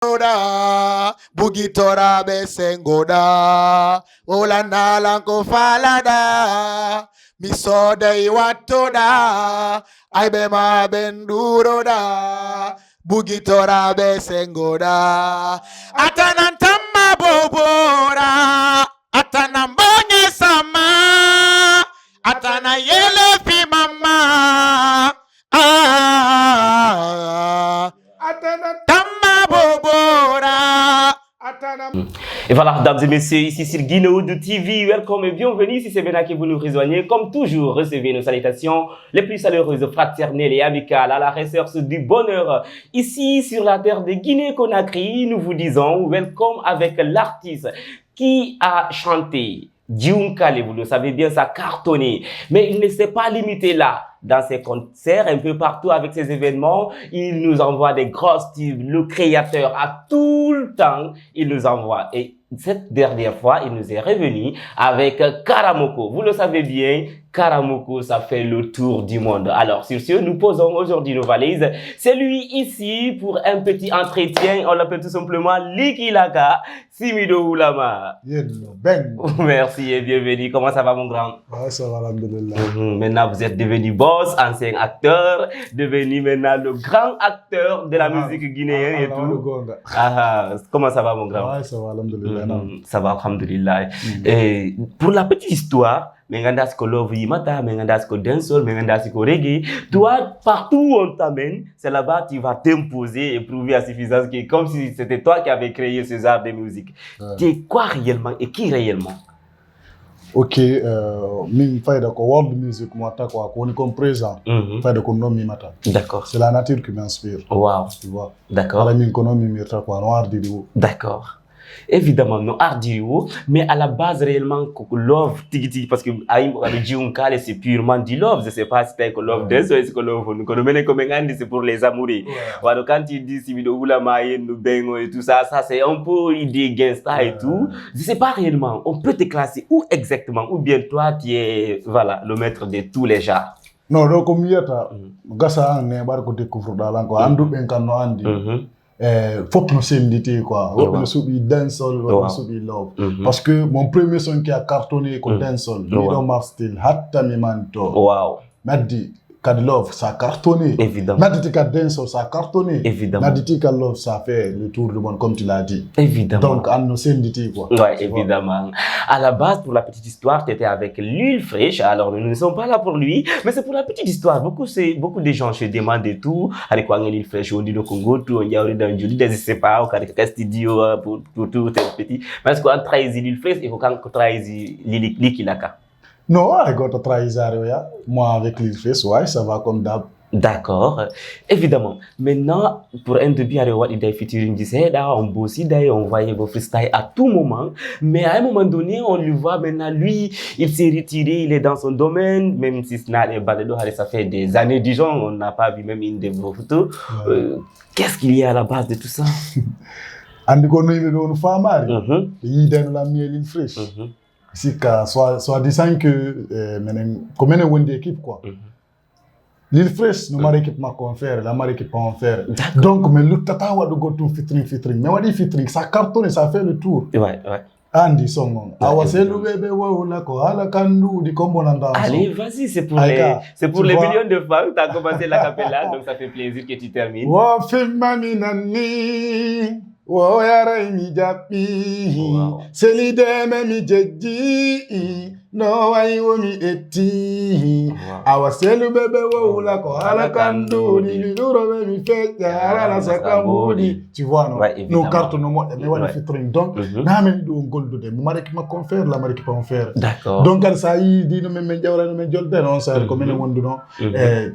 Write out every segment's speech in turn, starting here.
Oda bugitora besengoda olanda lanko falada misoda iwatoda aibe ma benduroda bugitora besengoda atanantama bobora atanambonye sama atana yele fi mama Et voilà, mesdames et messieurs, ici sur Guinéoudou TV, welcome et bienvenue si c'est Bena que vous nous rejoignez. Comme toujours, recevez nos salutations les plus chaleureuses, fraternelles et amicales à la recherche du bonheur. Ici sur la terre de Guinée-Conakry, nous vous disons welcome avec l'artiste qui a chanté Djounkale, vous le savez bien, ça a cartonné. Mais il ne s'est pas limité là. Dans ses concerts, un peu partout avec ses événements, il nous envoie des grosses tubes. Le créateur, à tout le temps, il nous envoie. Et cette dernière fois, il nous est revenu avec Karamoko. Vous le savez bien, Karamoko, ça fait le tour du monde. Alors, sur ce, nous posons aujourd'hui nos valises. C'est lui ici pour un petit entretien. On l'appelle tout simplement Liki Laka, Simido Oulama. Merci et bienvenue. Comment ça va, mon grand? Ouais, ça va, alhamdoulilah. Maintenant, vous êtes devenu boss, ancien acteur, devenu maintenant le grand acteur de la musique guinéenne et tout. Comment ça va, mon grand? Ouais, ça va, alhamdoulilah. Ça va, alhamdoulilah. Et pour la petite histoire, mengandas ko love yimata, mengandas ko dancehall, mengandas ko reggae. Toi, partout où on t'amène, c'est là-bas tu vas t'imposer et prouver à suffisance que comme si c'était toi qui avais créé ce genre de musique. Tu es quoi réellement et qui réellement? Ok, min faida ko world music mata ko on est comme présent. Faida ko nomi mata. D'accord. C'est la nature qui m'inspire. Wow. Tu vois. D'accord. La min ko nomi mirta ko noir didio. D'accord. Évidemment, non ardio, mais à la base réellement love tigi parce que aïm le Djounkale c'est purement du love. Je sais pas si c'est que love dance ou est-ce que love nous connaissons comme c'est pour les amoureux. Voilà, quand tu dis si vidéo la maille nous bengo et tout ça, ça c'est un peu idée gangsta et tout. Je sais pas réellement. On peut te classer où exactement ou bien toi tu es voilà le maître de tous les genres. Non, donc comme yata gasa ne bar ko découvrir dalan ko andu ben kan no andi. Faut no semdité quoi. Faut no subi dancehall, faut no subi love. Parce que mon premier son qui a cartonné ko dancehall, Lido Marstil, Hatta mi manto. Wow. Maddi kad love ça a cartonné. Évidemment. Maddi kad dancehall ça a cartonné. Évidemment. Maddi kad love ça a fait le tour du monde comme tu l'as dit. Évidemment. Donc on no semdité quoi. Ouais, évidemment. À la base, pour la petite histoire, tu étais avec Lil Fresh. Alors, nous ne sommes pas là pour lui, mais c'est pour la petite histoire. Beaucoup de gens se demandent de tout. Avec quoi Lil Fresh, on dit le Congo, tout, on y a dans Julie, je ne sais pas, on a des studios pour tout, tel petit. Mais est-ce qu'on trahit Lil Fresh et qu'on trahit Liki Laka? Non, I got to try Zaria. Moi, avec Lil Fresh, ouais, ça va comme d'hab. D'accord, évidemment. Maintenant, pour un début, il y a featuring on bosse, on voyait vos freestyles à tout moment. Mais à un moment donné, on lui voit maintenant, lui, il s'est retiré, il est dans son domaine, même si ça fait des années, disons, on n'a pas vu même une de vos photos. Qu'est-ce qu'il y a à la base de tout ça? Andi kono yimbe on famari. Yi den la miel Lil Fresh. Si ka soit disant que comme une bonne équipe quoi. Lil Fresh, nous marquons équipe ma confère, la marque équipe en faire. Donc, mais le tata wa de go to featuring. Mais on dit featuring, ça cartonne, ça fait le tour. Ouais. Andy Song. Awaselu bébé wa la ko ala kandu di kombo nanda. Allez, vas-y, c'est pour les millions de femmes. Tu as commencé la capella, donc ça fait plaisir que tu termines. Wa filmami nani. Wa yara mi japi. Seli deme mi jeji. No I wo mi eti. Awaselu bebe wo la ko ala kandu di liduro be mi fete ala la sakambudi. Tu vois non? Nos cartes no mo mais wala featuring donc na men do goldo de mo marek ma confère la marek pas en faire. D'accord. Donc al sa yi di no men jawra no men jolde non ça comme ne wondu non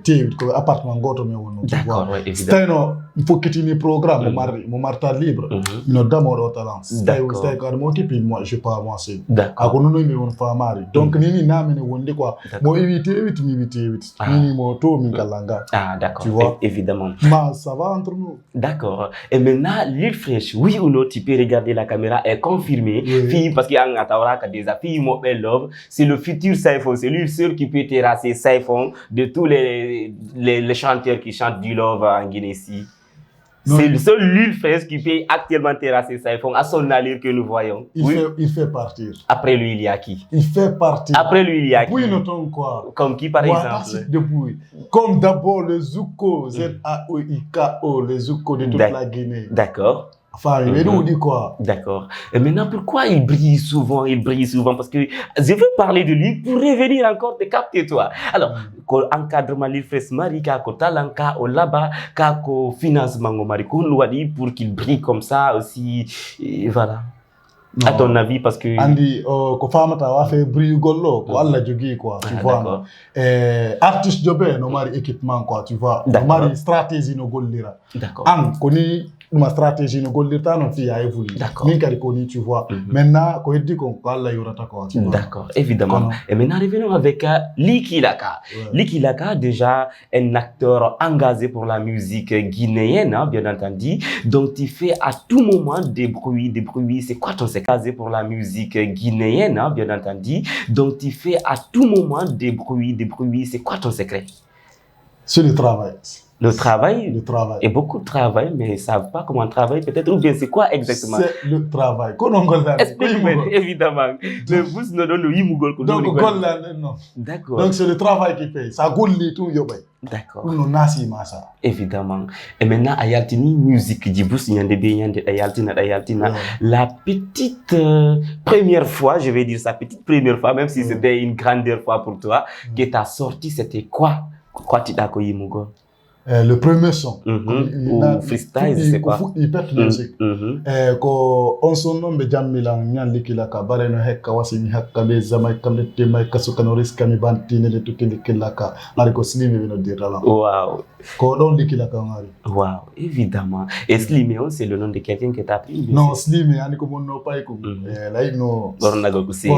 ti ko appartement goto me wonno. D'accord, ouais, évidemment. Il faut que tu aies programme mon marta libre. Nous damo do talent. Stay quand mo tipi moi je pas avancer. D'accord. Akono no mi won famari. Donc nini na mene wonde quoi. Mo éviter nini mo to min kalanga. Ah d'accord. Tu vois? Évidemment. Mais ça va entre nous. D'accord. Et maintenant Lil Fresh, oui ou non, tu peux regarder la caméra et confirmer. Fille parce qu'il y a un atawra qui déjà fille mo love, c'est le futur Saifon, c'est lui seul qui peut terrasser Saifon de tous les chanteurs qui chantent du love en Guinée ici. C'est le seul Lil Fresh qui peut actuellement terrasser Saifon à son allure que nous voyons. Il fait partir. Après lui, il y a qui? Il fait partir. Après lui, il y a qui? Oui, notons quoi. Comme qui, par exemple? Comme d'abord le Zuko, Z-A-O-I-K-O, le Zuko de toute la Guinée. D'accord. Enfin, il nous dit quoi? D'accord. Et maintenant, pourquoi il brille souvent? Il brille souvent parce que je veux parler de lui pour revenir encore te capter toi. Alors, encadrement Lil Fresh mari, kako talent, kako laba, kako financement mari, pour qu'il brille comme ça aussi. Et voilà. Non. À ton avis, parce que... Andy, ko famata wa fait brille gollo, ko alla jogi quoi, tu vois. Artiste jobé no mari équipement quoi, tu vois. No mari stratégie no gollira. D'accord. An koni ma stratégie no gollirta no fi a évolué. D'accord. Min kadi koni tu vois. Maintenant ko heddi ko alla yorata quoi, tu vois. D'accord, évidemment. Et maintenant revenons avec Licky Laka. Licky Laka, déjà un acteur engagé pour la musique guinéenne, hein, bien entendu. Donc tu fais à tout moment des bruits. C'est quoi ton secret? Engagé pour la musique guinéenne, hein, bien entendu. Donc tu fais à tout moment des bruits. C'est quoi ton secret? C'est le travail. Le travail? Le travail. Et beaucoup de travail, mais ils ne savent pas comment travailler peut-être, ou bien c'est quoi exactement? C'est le travail. Explique-moi, évidemment. Le bus ne donne le yimugol. Donc, non. D'accord. Donc, c'est le travail qui paye. Ça goûte tout, yobay. D'accord. Évidemment. Et maintenant, Ayaltini, musique, Djibous, la petite première fois, je vais dire ça, petite première fois, même si c'était une grandeur fois pour toi, que tu as sorti, c'était quoi? Quoi tu as connu, Mugol? Le premier son. Ou freestyle, c'est quoi? Il pète musique. Quand on son nom de Jamila, Nyan Likilaka, Bareno Heka, Wasimi Haka, Zamai Kamete, Maikasukanoris, Kamibantine, de Tukilikilaka, Mariko Slim, et Veno Dirala. Waouh! Quand on Likilaka, waouh, évidemment. Et Sliméon, c'est le nom de quelqu'un que tu as pris? Non, Slim, il comme on n'a pas écouté. Là, il nous. Bornagokussi.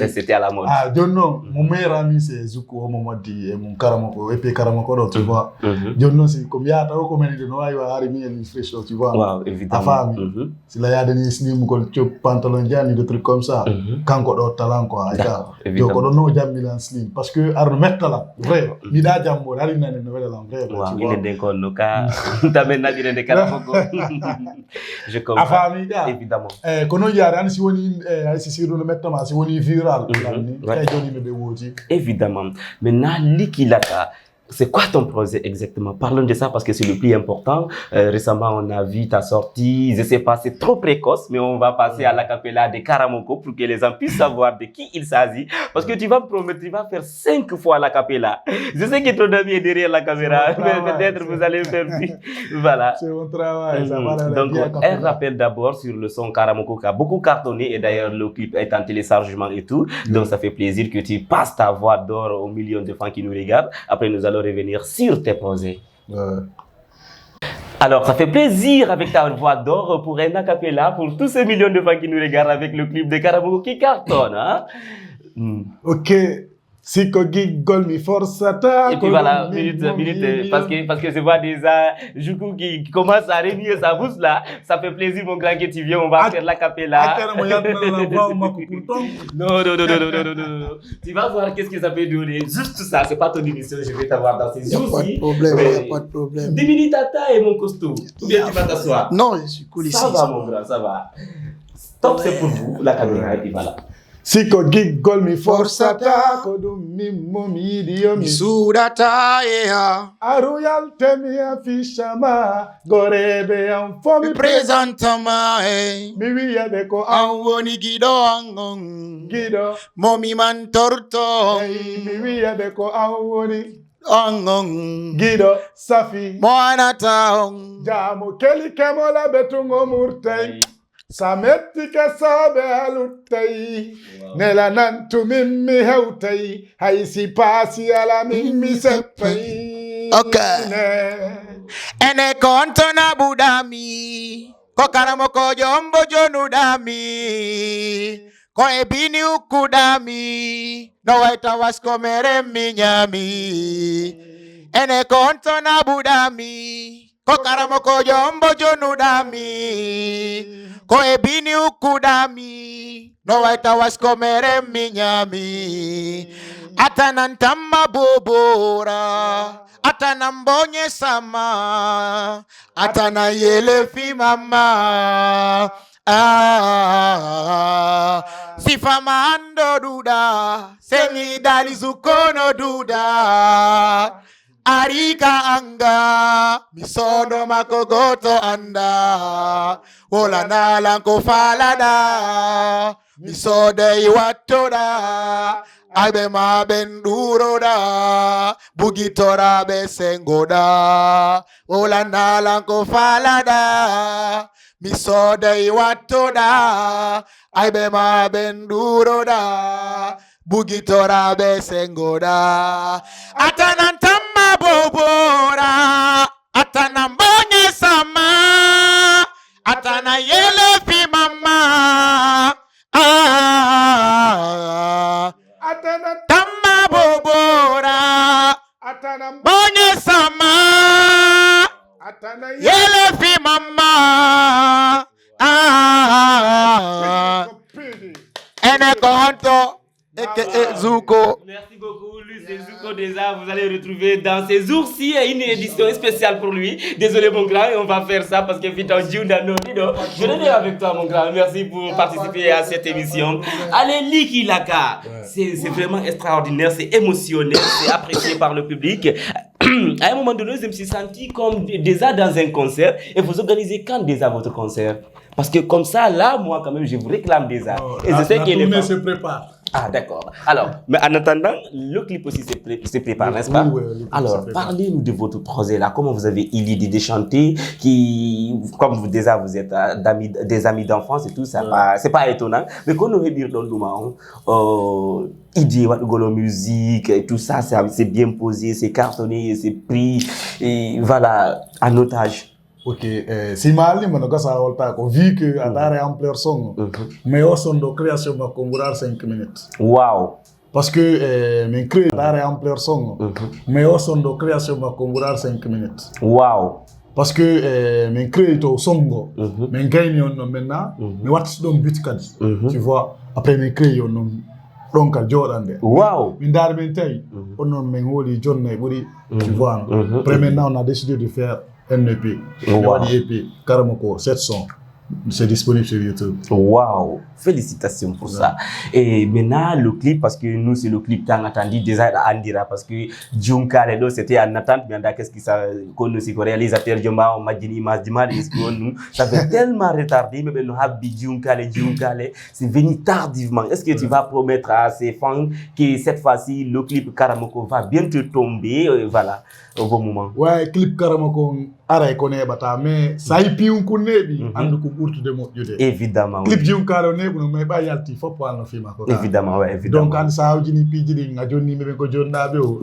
C'était à la mode. Ah, non, mon meilleur ami, c'est Zuko, Momadi, et mon Karamoko, et puis Karamoko, tu vois. Jonno si comme ya taw ko meni no ay wa ari mi en fresh tu vois. Wow, évidemment. Si la ya deni slim ko chop pantalon jani des trucs comme ça. Kanko do talent quoi. Donc ko do no jammilan slim parce que ar metala vrai. Mi da jambo ari nane no wala vrai. Wow, il est d'un con no ka tamen na dire de karafoko. Je comprends. Évidemment. Kono yara an si woni si siro no metama si woni viral. Kay joni me be woti. Évidemment. Maintenant Licky Laka, c'est quoi ton projet exactement? Parlons de ça parce que c'est le plus important. Récemment, on a vu ta sortie. Je sais pas, c'est trop précoce, mais on va passer à l'acapella de Karamoko pour que les gens puissent savoir de qui il s'agit. Parce que tu vas promettre, tu vas faire 5 fois l'acapella. Je sais que ton ami est derrière la caméra, mais peut-être vous allez faire plus. Voilà. C'est mon travail. Donc, un rappel d'abord sur le son Karamoko qui a beaucoup cartonné et d'ailleurs le clip est en téléchargement et tout. Donc, ça fait plaisir que tu passes ta voix d'or aux millions de fans qui nous regardent. Après, nous allons revenir sur tes projets. Alors, ça fait plaisir avec ta voix d'or pour un acapella pour tous ces millions de fans qui nous regardent avec le clip de Karamoko qui cartonne. Hein? Ok. Si gol mi forçata. Et puis voilà, minute, parce que je vois déjà Joukou qui commence à remuer sa bouche là. Ça fait plaisir mon grand que tu viens, on va faire l'acapella. Non. Tu vas voir qu'est-ce que ça peut donner. Juste ça, c'est pas ton émission, je vais t'avoir dans ces jours. Il n'y a pas de problème. 10 minutes à taille mon costaud. Ou bien tu vas t'asseoir? Non, je suis cool ici. Ça va mon grand, ça va. Stop, c'est pour vous, la caméra et puis voilà. Si gol mi forçata ko dum mi momi dio mi sudata yeah. Aruyal temi afishama gorebe am fomi presentama mi wiya be ko awoni gido angon gido momi man torto mi wiya be ko awoni angon gido safi mo anata jamo keli kemola betungo murtay Sametti ke sabe alutay nela nantu mimmi hewtay hay si pasi ala mimmi seppay. Okay. Ene konto na budami ko Karamoko jombo jonu dami ko ebini ukudami no waita wasko mere minyami. Ene konto na budami ko karamoko jombo jonudami, ko ebini ukudami, no waita wasko mere minyami, atanan tamma bobora, atanan bonye sama, atana yele fi mama. Sifama ando duda, seni dali zukono duda. Arika anga, misono makogoto anda. Ola nalanko falada, misode iwatoda. Abe ma benduro da, bugitora be sengoda. Ola nalanko falada. Misode iwatoda, aibe ma benduro da, bugitora besengoda. Atanantama bobora, atanambonye sama, atana yele fi mama. Atanantama bobora, atanambonye sama. Yele fi mama. Ene konto eke Zuko. Merci beaucoup, Luis et Zuko. Déjà, vous allez retrouver dans ces jours-ci une édition spéciale pour lui. Désolé, mon grand, on va faire ça parce que je reviens avec toi, mon grand. Merci pour participer à cette émission. Allez, Licky Laka. C'est vraiment extraordinaire, c'est émotionnel, c'est apprécié par le public. À un moment donné, je me suis senti comme déjà dans un concert. Et vous organisez quand déjà votre concert? Parce que comme ça, là, moi, quand même, je vous réclame déjà. Et je sais qu'il est se prépare. Ah, d'accord. Alors, mais en attendant, le clip aussi se prépare, n'est-ce pas? Oui, alors, parlez-nous de votre projet là. Comment vous avez eu l'idée de chanter comme vous déjà, vous êtes des amis d'enfance et tout, ça c'est pas étonnant. Mais quand on veut dire dans le moment, idée, la musique et tout ça, c'est bien posé, c'est cartonné, c'est pris, et voilà, en otage. Ok, si mali manoka sa volta ko vu que atare ampleur son mais au son de création va comburar 5 minutes. Wow. Parce que men crée atare ampleur son mais au son de création va comburar 5 minutes. Wow. Parce que men crée to songo men gagne on maintenant mais what's don but kad tu vois après men crée on donc à Jordan. Wow. Min dar men tay on non men woli jonne buri tu vois. Après maintenant on a décidé de faire un EP, EP, Karamoko, 700, c'est disponible sur YouTube. Waouh, félicitations pour ça. Et maintenant, le clip, parce que nous, c'est le clip qu'on attendu déjà à Andira, parce que Djunka Redo, c'était en attente, mais qu'est-ce qui ça, qu'on aussi, réalisateur Djoma, on m'a dit, ça fait tellement retardé, mais nous avons Djunka, c'est venu tardivement. Est-ce que tu vas promettre à ces fans que cette fois-ci, le clip Karamoko va bientôt tomber, voilà, au bon moment? Ouais, clip Karamoko, ara connaît bata, mais ça y pi un connaît, évidemment. Clip Djunka Redo, vous ne pas yalti, faut pas le film. Évidemment, ouais, évidemment. Donc, quand ça a dit pidi, n'a Johnny, mais que John Nabio,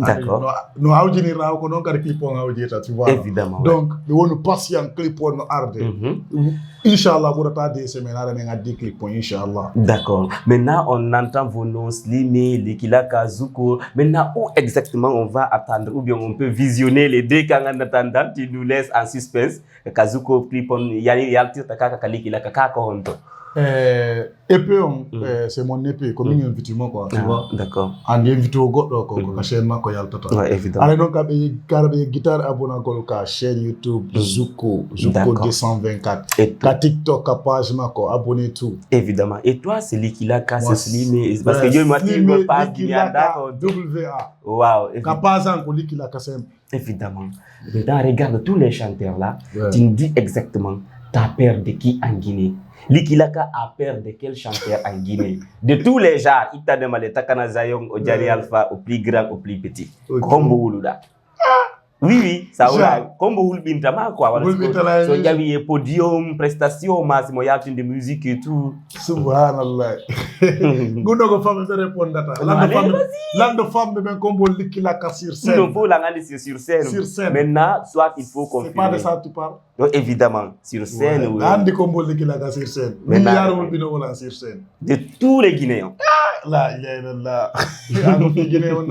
no a dit Rao, qu'on a clip on a dit, tu vois. Évidemment. Donc, nous avons patient clip on a arde. Inch'Allah, pour ta des semaines, on a des clips, Inch'Allah. D'accord. Maintenant, on entend vos noms, Slimé, Licky Laka, Zuko. Maintenant, où exactement on va attendre? Ou bien on peut visionner les deux quand en attendant, tu nous laisses en suspense. Kazuko, clip, il y a le titre, Licky Laka, Kakoronto. Épée, c'est mon épée, comme une invitation, quoi, tu vois. D'accord. En invitation, quoi, chaîne, quoi, y'a le tata. Ouais, évidemment. Alors, donc, il guitare abonné à chaîne YouTube, Zuko 224. Et la TikTok, page, abonné tout. Évidemment. Et toi, c'est Licky Laka, c'est Slimé. Parce que yo, moi, tu me passes WA. Waouh. Capazan, Licky Laka, évidemment. Maintenant, regarde tous les chanteurs là. Tu nous dis exactement ta peur de qui en Guinée. Licky Laka a peur de quel chanteur en Guinée? De tous les genres, il t'a demandé Takana Zayong, au Jali Alpha, au plus grand, au plus petit. Kombo Wuluda. Oui, ça va. Kombo Wulbintama, quoi. So, il y avait podium, prestation, massimo, il y a de musique et tout. Subhanallah. Gouno femme de répondre à l'ande femme de Kombo Licky Laka sur scène. Il faut l'analyse sur scène. Sur scène. Maintenant, soit il faut confirmer. C'est pas de ça que tu parles? Évidemment, sur scène. Oui. L'ande Kombo Licky Laka sur scène. Milliard Wulbino sur scène. De tous les Guinéens. Là, il y a là. Il y a un Guinéen.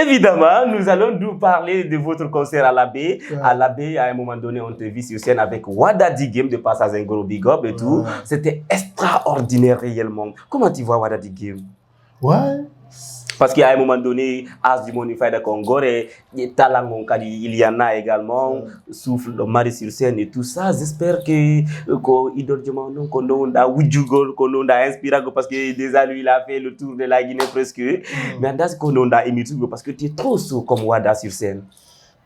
Évidemment, nous allons nous parler de votre concert à l'abbé. Ouais. À l'abbé, à un moment donné, on te vit sur scène avec Wada Game de passage un gros big up et tout. C'était extraordinaire réellement. Comment tu vois Wada Game? Ouais. Parce qu'à un moment donné, As du Monify de Congo, Talangon il y en a également, Souffle, le mari sur scène et tout ça. J'espère que qu'on a Wujugol, qu'on a inspiré parce que déjà lui, il a fait le tour de la Guinée presque. Mais on a qu'on a émis parce que tu es trop sourd comme Wada sur scène.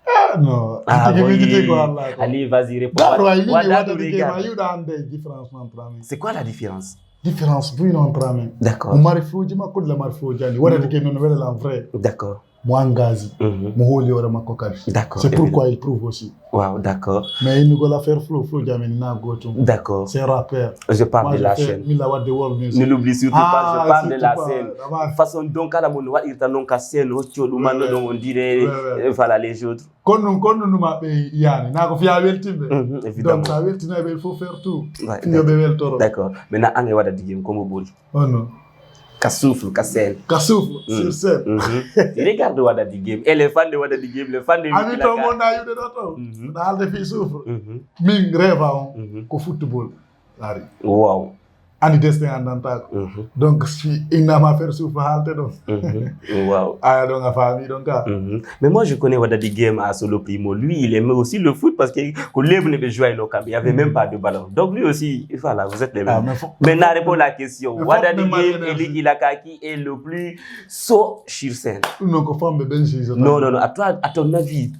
Ah non. Ah oui. Allez, vas-y, réponds. C'est quoi la différence? Différence pour une entre nous. D'accord. Mon mari flou, je m'accorde la mari flou. Jani. Voilà que nous nouvelle en vrai. D'accord. Moi ngazi. Mon holi ora makokari. D'accord. C'est pourquoi il prouve aussi. Wow, d'accord. Mais il nous va la faire flou jamais na goto. D'accord. C'est un rappeur. Je parle de la chaîne. Ne l'oublie surtout pas, je parle de la scène. De façon donc à la mon il t'a non qu'à scène au tio on dirait voilà les autres. Quand nous m'a payé yani na ko fiya weltimbe. Évidemment. Donc ça weltina il faut faire tout. D'accord. Maintenant on Wada Game comme bol. Oh non. Qu'à souffle, qu'à scène. Qu'à souffle sur scène. Tu regardes Wada Game. Et les fans de Wada Game, les fans de Ami to mon na yu de doto. Na de fi souffle. Min rêve on ko football. Lari. Wow. Ani destin andanta. Donc si il n'a pas faire souffle halte donc. Wow. Ah donc la famille donc. Mais moi je connais Wada Game à Solo Primo. Lui, il aimait aussi le foot parce que Kouleb ne jouait au camp. Il n'y avait même pas de ballon. Donc lui aussi, voilà, vous êtes les mêmes. Maintenant, réponds la question. Wada Game qui est le plus saut sur scène. Non, non. À ton avis.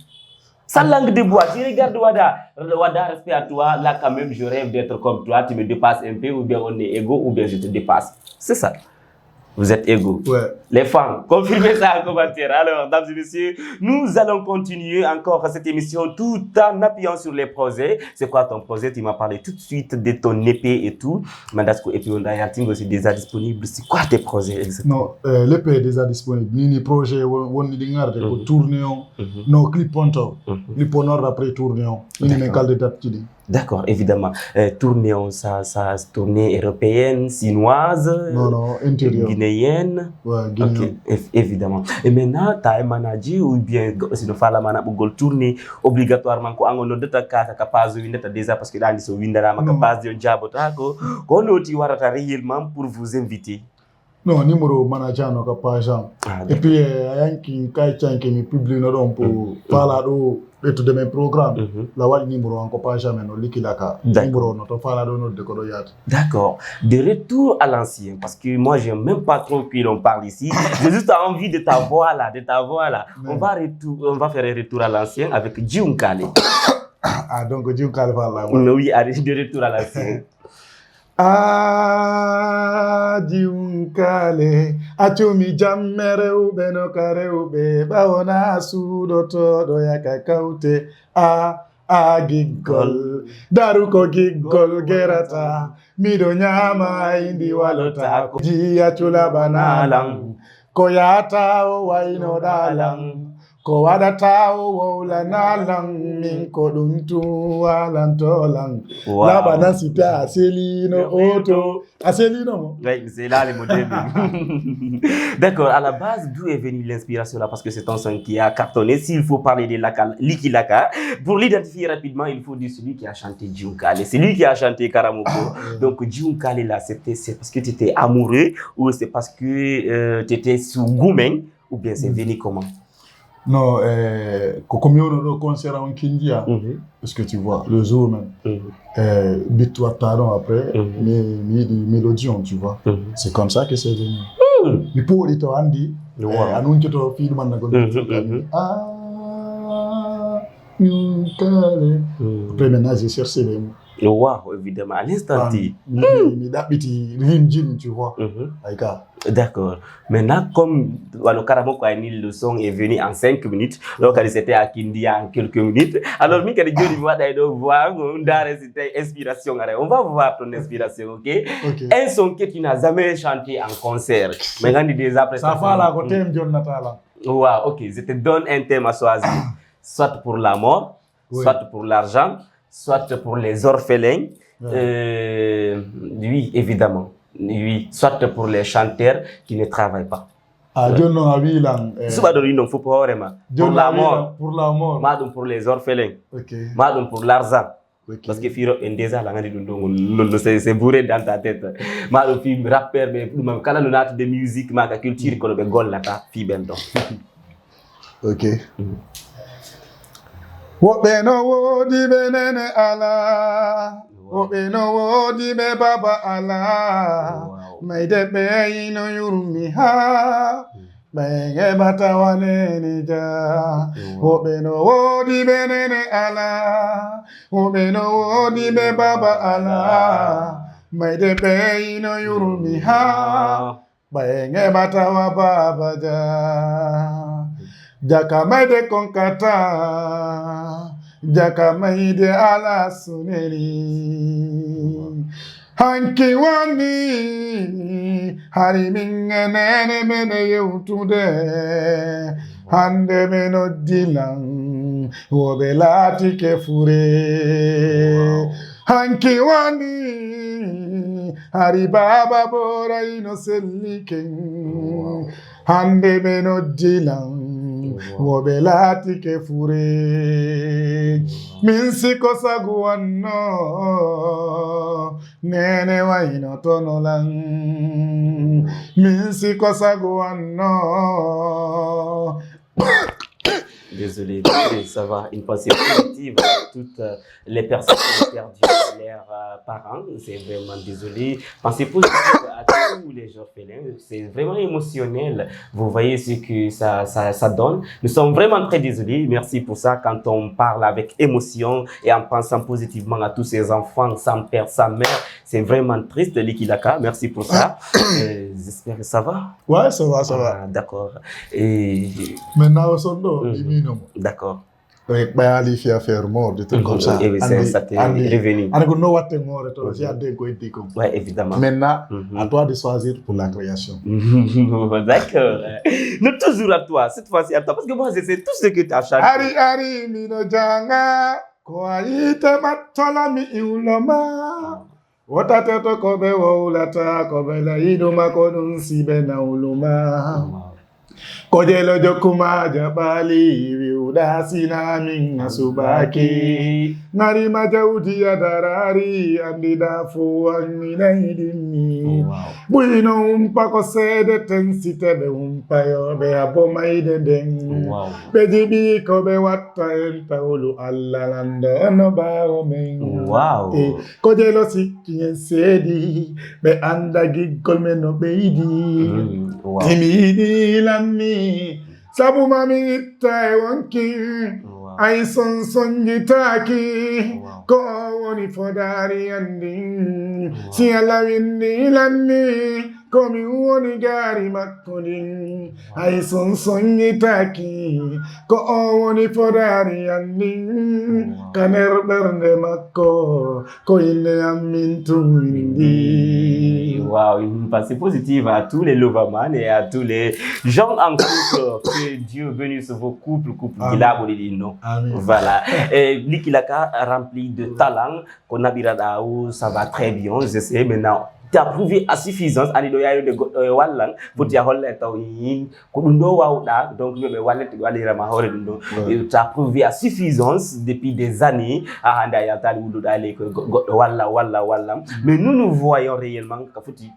Sa langue de bois, tu regardes Wada. Wada, respect à toi. Là, quand même, je rêve d'être comme toi. Tu me dépasses un peu, ou bien on est égaux, ou bien je te dépasse. C'est ça. Vous êtes égaux. Ouais. Les femmes, confirmez ça en commentaire. Alors, mesdames et messieurs, nous allons continuer encore cette émission tout en appuyant sur les projets. C'est quoi ton projet? Tu m'as parlé tout de suite de ton épée et tout. Mandasco et puis on a aussi déjà disponible. C'est quoi tes projets exactement? Non, l'épée est déjà disponible. Ni projet, on y regarde pour tourner. Non, clip on top. Clip on après tourner. Ni les candidats qui D'accord, évidemment. Tournée, ça tournée européenne, chinoise, non, intérieure. Guinéenne. Ouais, guinéenne. Ok, évidemment. Et maintenant, tu as un manager ou bien si nous faisons la tournée obligatoirement, quand on a des capables de déjà parce que là, ils sont capables de job, qu'on a réellement pour vous inviter. Non, numéro manager no capable. Et puis, il y a un qui publie pour parler de mes programmes. La wali numéro encore pas jamais no likilaka. Numéro notre parler de Kodoyat. D'accord. De retour à l'ancien, parce que moi j'aime même pas trop qu'on parle ici. J'ai juste envie de ta voix là, On va faire un retour à l'ancien avec Djounkale. Ah donc Djounkale va là. Oui, de retour à l'ancien. Djounkale atumi jammere ube no kare ube baona sudo todo yakakaute gigol daruko gigol gerata mido nyama indi walota jiya chula banalang koyata o waino dalang ko wadata o wola nalang min ko dum tu walantolang la banasita aselino oto aselino. Oui, c'est là les modèles. D'accord, à la base, d'où est venue l'inspiration là? Parce que c'est un son qui a cartonné. S'il faut parler de Liki Laka, pour l'identifier rapidement, il faut dire celui qui a chanté Djounkale. C'est lui qui a chanté Karamoko. Donc Djounkale là, c'est parce que tu étais amoureux ou c'est parce que tu étais sous Goumen ou bien c'est venu comment? Non, comme on a concert en Kindia, parce que tu vois, le jour même, bit-toi tardon après, mes mélodions, tu vois. C'est comme ça que c'est venu. Mais pour les temps, Andy, annonce ton film, après maintenant, j'ai cherché les mots. Wow, évidemment, à l'instant T. Tu vois. D'accord. Maintenant, comme le son est venu en 5 minutes, donc c'était à Kindia en quelques minutes. Alors, inspiration. On va voir ton inspiration, ok? Un son que tu n'as jamais chanté en concert. Maintenant, déjà après ça va là, côté John Natala. Wow, ok. Je te donne un thème à choisir. Soit pour la mort, soit pour l'argent, soit pour les orphelins, oui, évidemment, oui, soit pour les chanteurs qui ne travaillent pas. Jono Avilan. Suba do non faut pas vraiment. Pour la mort. Pour la mort. Madum pour les orphelins. Ok. Madum pour l'argent. Okay. Parce que Firo est déjà là, c'est bourré dans ta tête. Madum film rappeur, mais même quand on a de musique, ma culture, qu'on a gol là, fi bento. Ok. Wobe no wodi benene ala. Wobe no wodi be baba ala. Maide be ino yurumi ha. Benge bata wanene ja. Wobe no wodi benene ala. Wobe no wodi be baba ala. Maide be ino yurumi ha. Benge bata wa baba ja. Jaka maide konkata, jaka maide ala suneri. Hanki wani, hari mingenene mene yeutude. Hande meno dilang, wobelati kefure. Hanki wani, hari baba bora ino seliken. Hande meno dilang. Wobelati ke fure minsi kosagu wanno nene waino tonolang minsi kosagu wanno. Désolé, ça va. Une pensée positive à toutes les personnes qui ont perdu leurs parents. C'est vraiment désolé. Pensée positive à tous les orphelins. C'est vraiment émotionnel. Vous voyez ce que ça donne. Nous sommes vraiment très désolés. Merci pour ça. Quand on parle avec émotion et en pensant positivement à tous ces enfants sans père, sans mère, c'est vraiment triste, Likilaka. Merci pour ça. J'espère que ça va. Ouais, ça va, ça va. D'accord. Et maintenant, d'accord. Avec Bayali fait faire mort, des trucs comme ça. Et ça t'est revenu. On ne what mort, j'ai hâte ouais, évidemment. Maintenant, à toi de choisir pour la création. D'accord. Nous toujours à toi, cette fois-ci à toi, parce que moi, c'est tout ce que tu as chanté. Ari, mino janga, kwa ite matola mi iuloma. Watateto kobe wa ulata, kobe la iduma kodun sibe na uluma. Kojelo jokuma jabali viudasi na minga subaki nari majaudi ya darari andidafu angina idimi buino umpa kosede tensite be umpa yo be aboma ideden bejibi kobe wata enta ulu allalando no bao men kojelo sikien sedi be anda gigol meno beidi timidi lami sabu mami itai wanki ai son gitaki ko woni fodari andi si ala winni lanni ko mi woni gari makkodin ai son gitaki ko woni fodari andi kaner bernde makko ko ille amin tuindi. Wow, une pensée positive à tous les Lovaman et à tous les gens en couple. Que Dieu bénisse vos couples non. Voilà. Likilaka rempli de talent, qu'on a biradaou, ça va très bien, je sais maintenant. Tu as prouvé à suffisance anido yayo de wallan pour tu holle taw yin ko dundo wawda donc be wallet walira ma hore dundo tu as prouvé à suffisance depuis des années à handa ya tali wudo dale ko goddo walla mais nous voyons réellement ka foti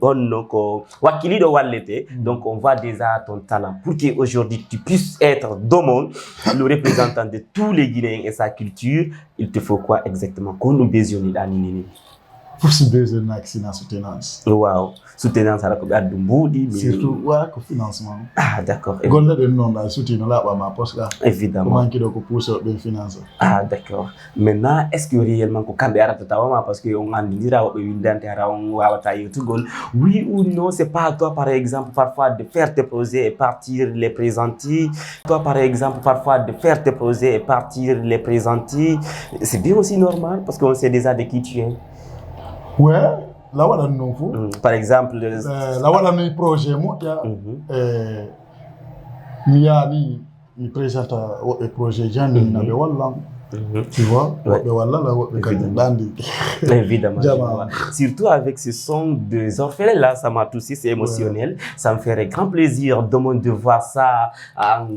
onno ko wakilido wallete donc on voit déjà ton talent pour que aujourd'hui tu puisses être dans le monde le représentant de tous les Guinéens et sa culture. Il te faut quoi exactement qu'on nous besoin d'anini pour se besoin de soutenance. Wow, soutenance à la couverture de surtout, ouais, le financement. Ah, d'accord. Gonda de non, la soutien là, ma poste là. Évidemment. Comment qu'il doit pousser le finance. Ah, d'accord. Maintenant, est-ce que réellement, quand on a parce qu'on a dit oui ou non, c'est pas à toi, par exemple, parfois de faire tes projets et partir les présenter. Toi, par exemple, parfois de faire tes projets et partir les présenter. C'est bien aussi normal parce qu'on sait déjà de qui tu es. Ouais, là où on a nouveau. Par exemple, là où on a un projet, moi, il présente un projet, j'ai un Tu vois, évidemment. Surtout avec ce son des orphelins là, ça m'a touché, c'est émotionnel. Ça me ferait grand plaisir de voir ça en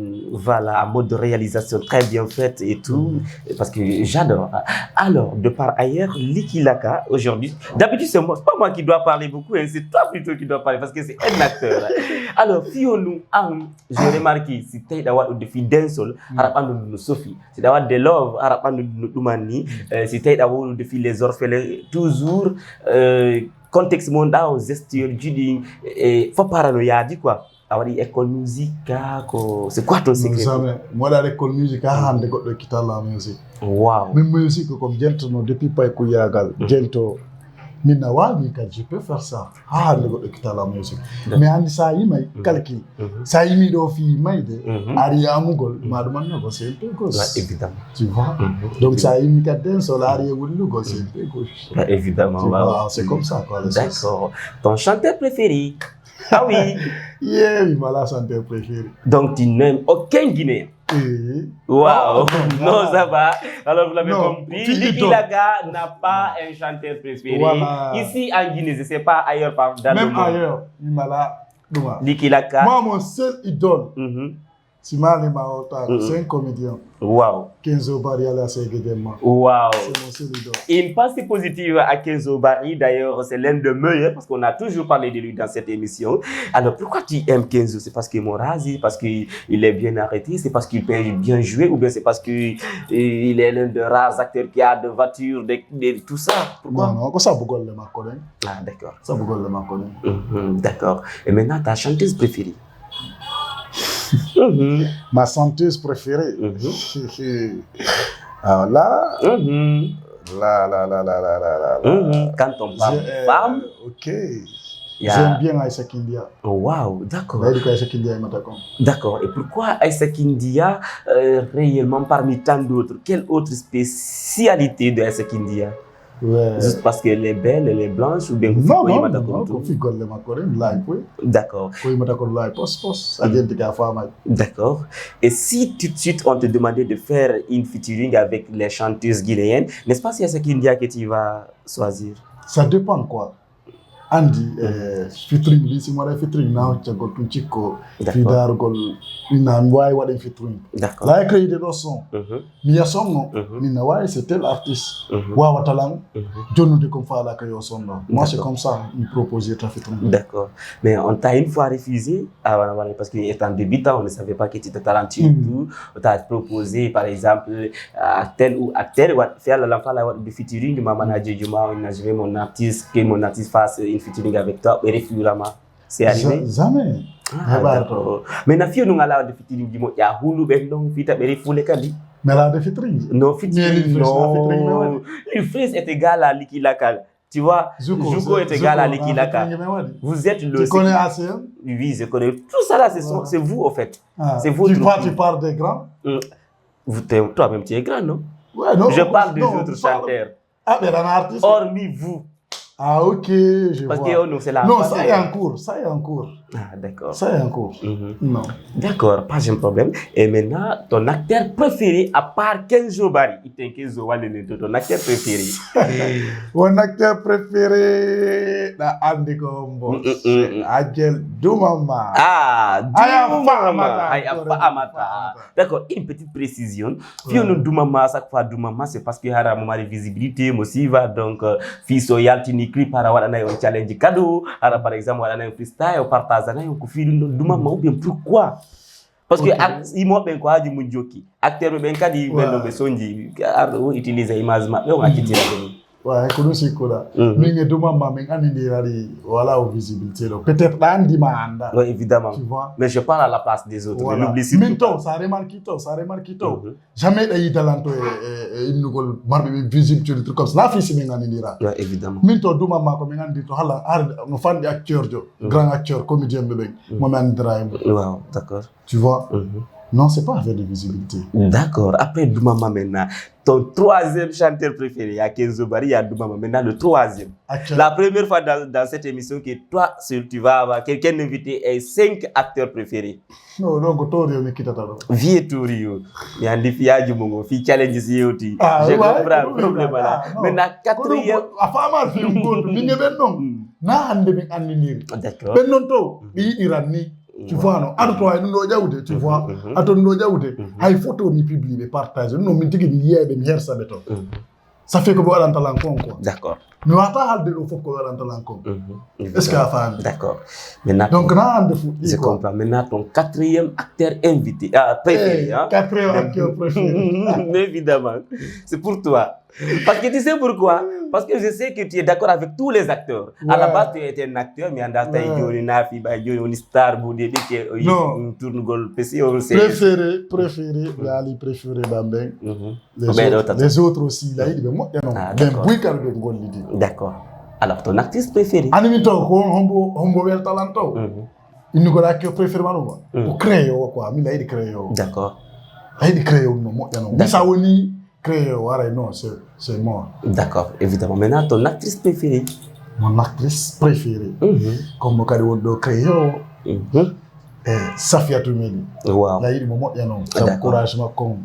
mode de réalisation très bien faite et tout, parce que j'adore. Alors, de par ailleurs, Licky Laka, aujourd'hui, d'habitude c'est pas moi qui dois parler beaucoup, hein, c'est toi plutôt qui dois parler, parce que c'est un acteur. Alors, si on nous j'ai remarqué, c'était d'avoir des filles d'un seul, Sophie, c'est d'avoir des love, c'était d'avoir des filles les orphelins, toujours contexte mondial, gestion, judy, et faut paranoïa, dit quoi? Alors, école musique, c'est quoi ton secret? Moi, dans l'école musique, je quitte la musique. Wow. Mais musique, comme Gento, depuis pas Kouyagal, Gento, je peux faire ça. Je quitte la musique. Mais en ça, il m'a calculé. Ça, il m'a dit, Aria Mugol, madame, c'est un peu gauche. Évidemment. Tu vois? Donc, ça, il m'a dit, sur l'Aria Mugol, c'est un peu gauche. Évidemment. C'est comme ça, quoi. D'accord. Ton chanteur préféré? Ah oui. Il m'a la chanteur préférée. Donc, tu n'aimes aucun Guinéen? Waouh. Non, ça va. Alors, vous l'avez compris. Licky Laka n'a pas un chanteur préféré. Voilà. Ici, en Guinée, je ne sais pas ailleurs dans le monde. Même ailleurs, il m'a la... Licky Laka. Moi, mon seul idole, c'est un comédien. Wow. Kenzo Barry à la Ségedema. Wow. C'est mon seul idole. Une pensée positive à Kenzo Barry, d'ailleurs, c'est l'un des meilleurs, parce qu'on a toujours parlé de lui dans cette émission. Alors, pourquoi tu aimes Kenzo? C'est parce qu'il est Morazi, parce qu'il est bien arrêté, c'est parce qu'il peut bien jouer, ou bien c'est parce qu'il est l'un des rares acteurs qui a de voitures, de tout ça? Pourquoi? Non, ça beaucoup le maconnaît. Ah, d'accord. Ça beaucoup le maconnaît. D'accord. Et maintenant, ta chanteuse préférée? Ma chanteuse préférée. Alors là, quand on parle de femme, ok. J'aime bien Aïssa Kindia. Wow, d'accord. D'accord. Et pourquoi Aïssa Kindia réellement parmi tant d'autres? Quelle autre spécialité de Aïssa Kindia? Juste parce qu'elle est belle, elle est blanche, ou bien non, d'accord. D'accord. Et si tout de suite on te demandait de faire une featuring avec les chanteuses guinéennes, n'est-ce pas si Aïssa Kindia que tu vas choisir? Ça dépend quoi. Andy, featuring, si moi featuring now, tu as un chico, fidar gol, une amouai ou des featuring. D'accord. Là, écrit des sons. Mais il y a son nom. Mais c'est tel artiste. Wa watalang. John de comme faire la création son nom. Moi, c'est comme ça, il proposait de featuring. D'accord. Mais on t'a une fois refusé, parce qu'étant débutant, on ne savait pas que tu étais talentueux. On t'a proposé, par exemple, à tel ou à tel, faire l'enfant de featuring de ma manager, je vais mon artiste, que mon artiste fasse une featuring avec toi, et refusama. C'est arrivé? Jamais. Mais na fio nous ala de featuring du mot ya hulu ben donc fita beri foule kadi. Mais là de featuring. Non featuring. Non. L'Ifris est égal à Licky Laka. Tu vois, Zuko est égal à Licky Laka. Vous êtes le. Tu connais ACM? Oui, je connais. Tout ça là, c'est vous en fait. C'est vous. Tu parles des grands? Toi-même tu es grand, non? Ouais, non. Je parle des autres chanteurs. Ah, mais dans l'artiste. Hormis vous. Ah, ok, je vois. Parce que nous, c'est la. Non, ça est en cours, ça est en cours. Ah, d'accord. Ça est en cours. Non. D'accord, pas de problème. Et maintenant, ton acteur préféré, à part Kenzo Barry, ton acteur préféré. Mon acteur préféré, la Andy Kombo. Adjel Doumama. Ah, Doumama. Amata. D'accord, une petite précision. Puis on Doumama, chaque fois Doumama, c'est parce qu'il y a un moment de visibilité, Mosiva, donc, fils Yaltini clip para wadana un challenge cadeau, ara par exemple wadana un freestyle partage na un kufi Doumama ou bien pourquoi? Parce que il m'a ben quoi du munjoki acteur ben kadi ben be sonji utiliser image ma on a quitté la ouais konosi kola mais Doumama mais andi rari voilà au visibilité peut-être andi manda. Oui évidemment. Tu vois? Mais je parle à la place des autres. Voilà. Minto ça remarque to jamais day talento il nous gol marbe visible sur des trucs comme ça la fille mais andi dira. Oui évidemment. Minto Doumama ko mais andi to hala no fan di acteur jo grand acteur comédien bébé moi man drive. Wow, d'accord. Tu vois? Non, c'est pas affaire de visibilité. D'accord. Après Doumama maintenant, ton troisième chanteur préféré, il y a Kenzo Bari, il y a Doumama maintenant, le troisième. Actuel. La première fois dans cette émission que toi, seul, tu vas avoir quelqu'un invité et 5 acteurs préférés. Non, donc, toi, tu es qui t'attend. Vie Tourio, il y a des filles à Djumongo, filles challenge Yoti. Ah, Je ouais, comprends ouais, le problème ouais, là. non. Maintenant, quatrième. A fama fi ngoto ni ngebe non. Na hande be anninir. D'accord. Ben non to bi irani. Tu vois non, ado to ay ndo jawde, tu vois. Ato ndo jawde, ay photo mi publier be partager non min tigi mi yebe mi hersa beto. Ça fait que vous allez entendre quoi. D'accord. Mais on va halde do fof ko wala entendre encore. Est-ce que la femme? D'accord. Maintenant, Donc na hande fou. je comprends. Maintenant, ton quatrième acteur invité, préféré, hein? Quatrième acteur préféré. Mais évidemment, c'est pour toi. Parce que tu sais pourquoi? Parce que je sais que tu es d'accord avec tous les acteurs. Ouais. À la base, tu étais un acteur, mais en data, il y a une star, un tourne-gol, PC, on sait. Préféré, Ali préféré Bambeng. Les autres aussi, là, il dit, moi, non. D'accord. Alors, ton actrice préférée? Animito, Hombo Bel Talento. Il nous a préféré, ou créo, quoi. Mais là, il crée. D'accord. Là, il crée, non, moi, non. Non, c'est mort. D'accord, évidemment. Maintenant, ton actrice préférée? Mon actrice préférée, comme Mokadewondo Créo, Safia Toumeli. Wow. Là, il y a un encouragement comme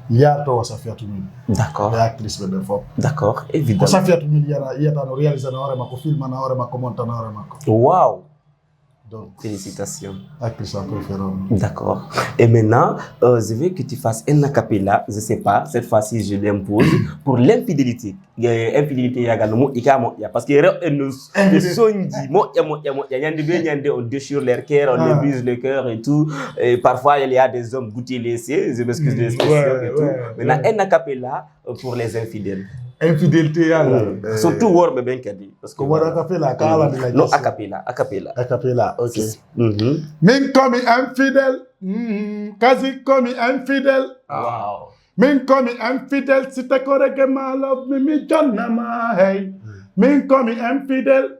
il y a toi, Safia Toumeli. D'accord. L'actrice bébé fort. D'accord, évidemment. Safia Toumeli, il y a un réalisateur, un film, un commentateur. Wow. Donc, félicitations. Actrice préférée. D'accord. Et maintenant, je veux que tu fasses un acapella, je ne sais pas, cette fois-ci je l'impose, pour l'infidélité. Infidélité, il y a parce que les sons on déchire leur cœur, on brise le cœur et tout. Et parfois, il y a des hommes goûter laissés, je m'excuse de l'expression et tout. Maintenant, un acapella pour les infidèles. Infidélité, surtout War Beben Kadi. Parce que War acapella, non, acapella. Acapella, ok. Min comme infidèle, quasi comme infidèle. Wow. Min comme infidèle, si t'es correct, ma love, mi jonna ma hey. Min comme infidèle,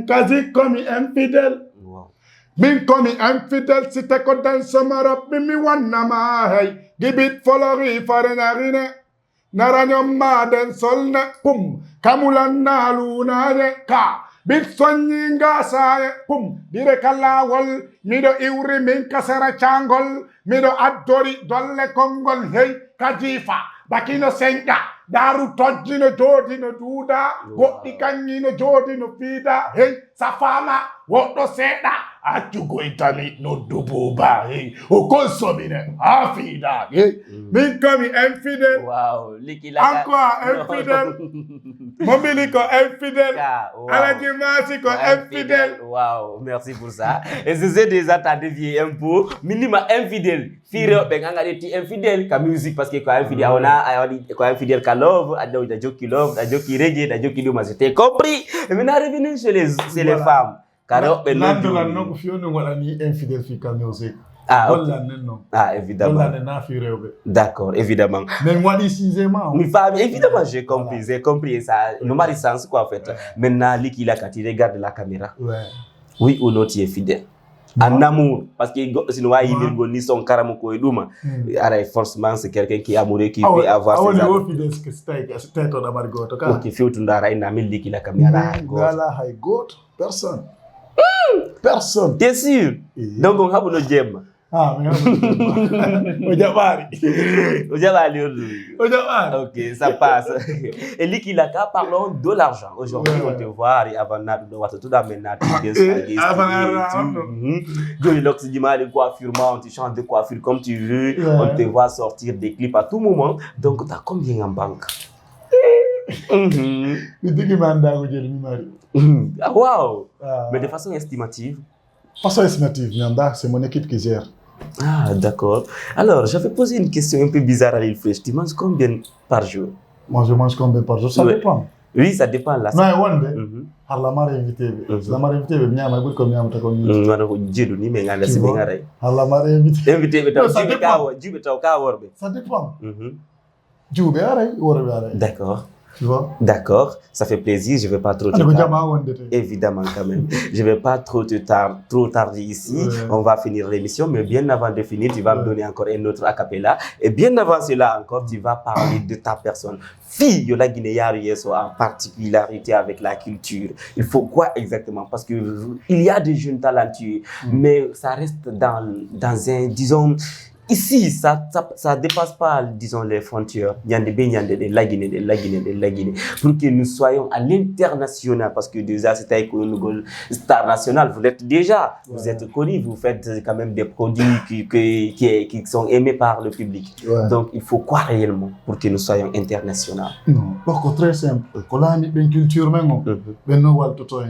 quasi comme infidèle. Min comme infidèle, si t'es correct, dans ce marap, mi wanna ma hey. Gibit follow farenarine. Naranyom maden solne pum kamulan nalunaye ka bit sonyinga saye pum dire kalawol mido iwri min kasara changol mido addori dolle kongol hey kajifa bakino senga daru tojjino jodino duuda goddi kanyino jodino fiida hey safama woddo seeda accugo itani no dububa hey o consomine afida hey min komi infidèle. Wow, encore infidèle. Mobilico infidèle. Alaji Masiko infidèle. Wow, merci pour ça. Et je sais déjà t'as dévié un peu. Minima infidèle. Fire benganga de infidèle ka musique parce que quoi infidèle on a quoi infidèle ka love, da joki love, da joki reggae, da joki luma, c'était compris. Et maintenant revenons chez les femmes. Car non fione wala ni infidèle fi ka musique. Ah, évidemment. D'accord, évidemment. Mais moi, décisément. Évidemment, j'ai compris ça. Nous m'a sens quoi en fait. Maintenant, qui là, quand il regarde la caméra, oui ou non, tu es fidèle. En amour, parce que sinon, il veut ni son caramoko et douma. Alors, forcément, c'est quelqu'un qui est amoureux, qui peut avoir ses amours. Ok, fais autre chose, il a mis qui la caméra. Personne. Personne. T'es sûr? Donc, on a besoin de gemme. Ah, mais ok, ça passe. Et Liki Laka, parlons de l'argent. Aujourd'hui, on te voit avant tout d'amener de coiffure, tu chantes de coiffure comme tu veux. On te voit sortir des clips à tout moment. Donc, tu as combien en banque? Wow! Mais de façon estimative? Façon estimative, c'est mon équipe qui gère. Ah, d'accord. Alors, j'avais posé une question un peu bizarre à l'île fraîche. Tu manges combien par jour? Moi, je mange combien par jour? Ça dépend. Oui, ça dépend là. Non, one day. La mare invité. La mare invité, bien, mais vous comme vous comme vous. Mais la mare invité. Invité, ça dépend. Ça dépend. D'accord. Tu vois? D'accord, ça fait plaisir, je ne vais pas trop te tarder. Évidemment, quand même. Je ne vais pas trop tarder ici. Ouais. On va finir l'émission, mais bien avant de finir, tu vas me donner encore un autre a cappella. Et bien avant cela encore, tu vas parler de ta personne. Fille de la Guinée, en particularité avec la culture. Il faut quoi exactement? Parce qu'il y a des jeunes talentueux, mais ça reste dans un, disons, ici, ça dépasse pas, disons, les frontières. Il y a des la Guinée, pour que nous soyons à l'international, parce que déjà, c'est avec une star nationale. Vous êtes déjà, vous êtes connus, vous faites quand même des produits qui sont aimés par le public. Ouais. Donc, il faut quoi réellement pour que nous soyons internationaux? Non, donc très simple. Quand on a une culture,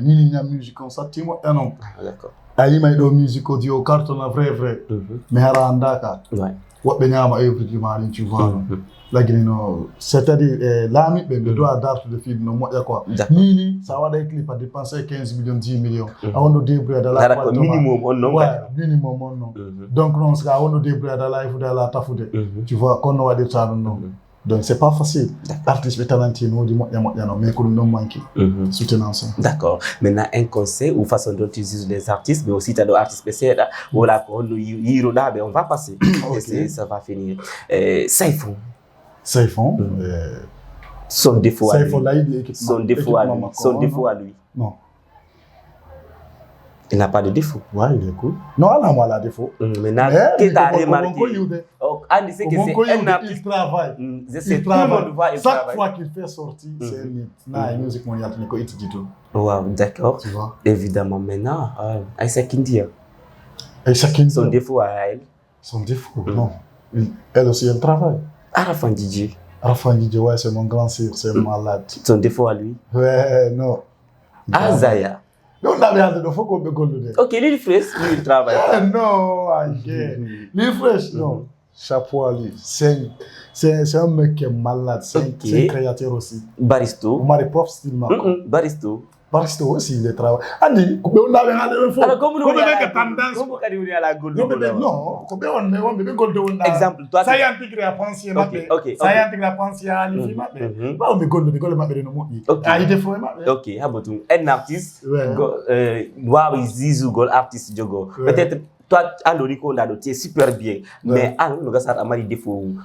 ni musique, on s'attire, non. D'accord. Ayi may do musique audio carton la vrai mais hara andaka wobbe nyama everyday mali tu vois la Guinée no c'est-à-dire l'ami be doit adapter le film no moya quoi ni ça va des clips à dépenser 15 millions 10 millions on no débrouiller dans la minimum on non minimum on non donc non ça on no débrouiller dans la life de la tafude tu vois qu'on no wadi ça non. Donc c'est pas facile. Artiste talentueux nous dit mais qu'on nous manque soutenance. D'accord. Maintenant un conseil ou façon dont tu uses les artistes, mais aussi tu as des artistes spéciaux voilà on va passer. Et ça va finir. Saifou. Son défaut à lui. Son défaut à lui. Non. Il n'a pas de défaut. Ouais, il est cool. Non, elle a mal à défaut. Maintenant, qu'est-ce que tu as remarqué? Andy sait que c'est un artiste. Il travaille. Il travaille. Chaque fois qu'il fait sortir, c'est un hit. La musique mondiale, il est dit tout. Wow, d'accord. Tu vois? Évidemment, maintenant, Aïssa Kindia. Son défaut à elle. Son défaut, non. Elle aussi, elle travaille. Arafan Didier. Ouais, c'est mon grand sœur, c'est malade. Son défaut à lui? Ouais, non. Azaya. Non, là, il faut qu'on me golle. Ok, Lil Fresh, lui, il travaille pas. Non, Lil Fresh, non. Chapeau à lui. C'est un mec qui est malade. C'est un créateur aussi. Baristo. On m'a des profs style. Baristo aussi, il travaille. Andi, on avait un alors, comment on a la gold? Non, on a gold. Exemple, toi. Ça y est, intégré à penser. Ça y est, intégré à penser à l'IFI. On me gold, il défaut. Ok, un artiste, doit utiliser gold artiste Djogo. Peut-être. Toi, tu es super bien, mais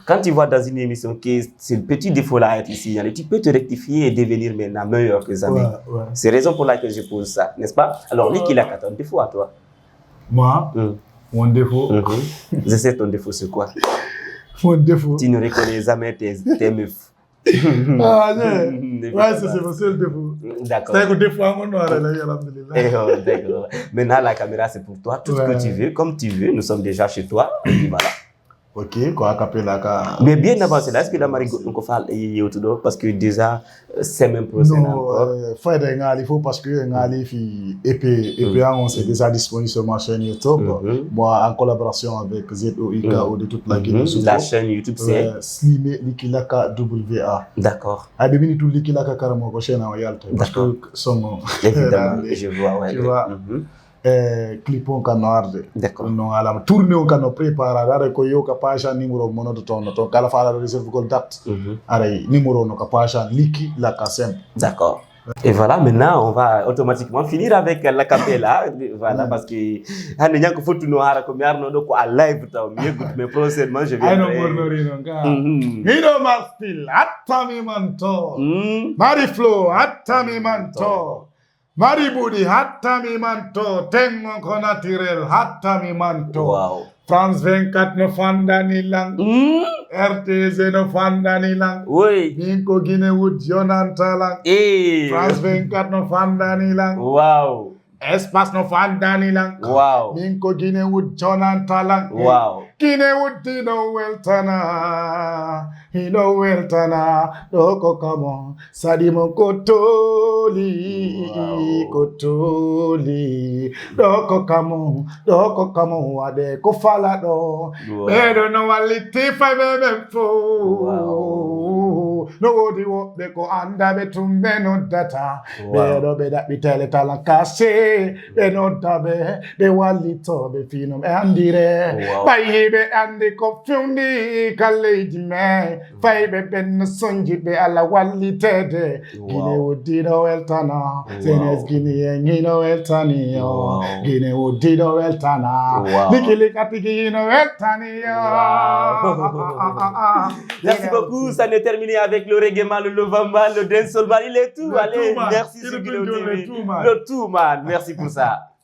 quand tu vois dans une émission que c'est le petit défaut là ici, tu peux te rectifier et devenir maintenant meilleur que les amis. C'est la raison pour laquelle je pose ça, n'est-ce pas? Alors, lui, il a un défaut à toi. Moi, mon défaut. Je sais ton défaut, c'est quoi? Mon défaut. Tu ne reconnais jamais tes meufs. Ah, ouais, c'est mon seul défaut. D'accord. C'est un défaut à mon noir, alhamdulillah. D'accord. Maintenant, la caméra, c'est pour toi. Tout ce que tu veux, comme tu veux. Nous sommes déjà chez toi. Et puis voilà. Ok, quoi, capella. Mais bien avant cela, est-ce que la Marie nous fait parce que déjà, c'est même procédé encore. Il faut parce que on c'est déjà disponible sur ma chaîne YouTube. Moi, en collaboration avec ZOIK ou de toute la Guinée. La chaîne YouTube, c'est Slimé Likilaka WA. D'accord. Ah, bienvenue tout Likilaka Karamoko chaîne en Yalta. Parce que son évidemment, je vois, ouais. Tu vois. Clipon kanoarde. D'accord. Non alam tourner on kano préparer ara ko yo ka page numéro mono de ton kala fala réserve ko date. Ara numéro no ka page liki la kasem. D'accord. Et voilà, maintenant on va automatiquement finir avec la cappella. Voilà, parce que il y a que faut tout noir comme yarno do ko à live ta mais prochainement je vais. I know more no nga. Hino Marfil atami manto. Mari Flow atami manto. Maribudi hatta mi manto, tengo ko naturel hatta mi manto. Wow. France 24 no fanda ni lang. RTZ no fanda ni lang. Oui. Ninko Guinée Wood Jonanta lang. France 24 no fanda ni lang. Wow. Espace no fanda ni lang. Wow. Ninko Guinée Wood Jonanta lang. Wow. Guinée Wood dino weltana. Hino weltana. Doko kamo. Sadimo kotoli. Wow. Kotoli. Doko kamo. Wade kofala do. Bedo no waliti fa bebe fo. Wow. no wodi wo be ko anda be tumbe no data be do be that be tele tala kase be no dabe be walito be finum e andire bayi be andi ko fundi kaleji me fay be ben sonji be ala walitede gine wodido eltana senes gine ngino eltani yo gine wodido eltana dikili katigi no eltani yo. Merci beaucoup, ça n'est terminé avec le reggae man, le lova man, le dancehall man, il est tout, allez, merci Guineo TV, le tout man, merci pour ça.